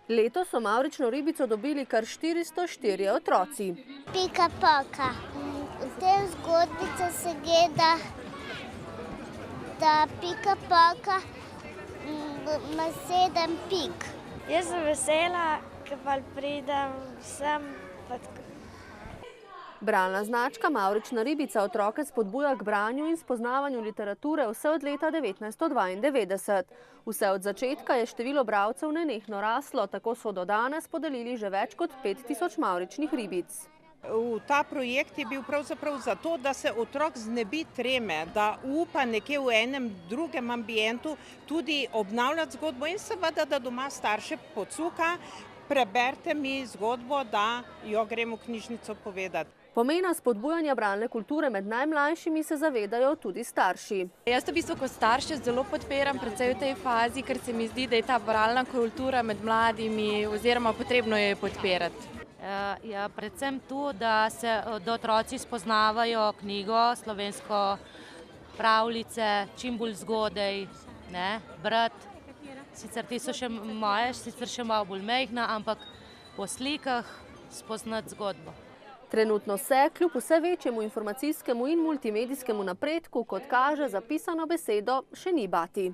Letos so mavrično ribico dobili kar 404 otroci. Pika paka. V tej zgodbici se gleda, da pika paka ima 7 pik. Jaz sem vesela, ker pa pridem sem. Bralna značka Mavrična ribica otroke spodbuja k branju in spoznavanju literature vse od leta 1992. Vse od začetka je število bralcev nenehno raslo, tako so do danes podelili že več kot 5000 mavričnih ribic. Ta projekt je bil pravzaprav zato, da se otrok znebi treme, da upa nekje v enem drugem ambientu tudi obnavljati zgodbo in seveda, da doma starše pocuka, preberite mi zgodbo, da jo grem v knjižnico povedati. Pomena spodbujanja bralne kulture med najmlajšimi se zavedajo tudi starši. Jaz v bistvu kot starše zelo podpiram predvsej v tej fazi, ker se mi zdi, da je ta bralna kultura med mladimi oziroma potrebno jo je podpirati. Ja, predvsem to, da se otroci spoznavajo knjigo, slovensko pravljice, čim bolj zgodaj, brati. Sicer te so še moje, sicer še malo bolj majhna, ampak po slikah spoznati zgodbo. Trenutno se, kljub vse večjemu informacijskemu in multimedijskemu napredku, kot kaže zapisano besedo, še ni bati.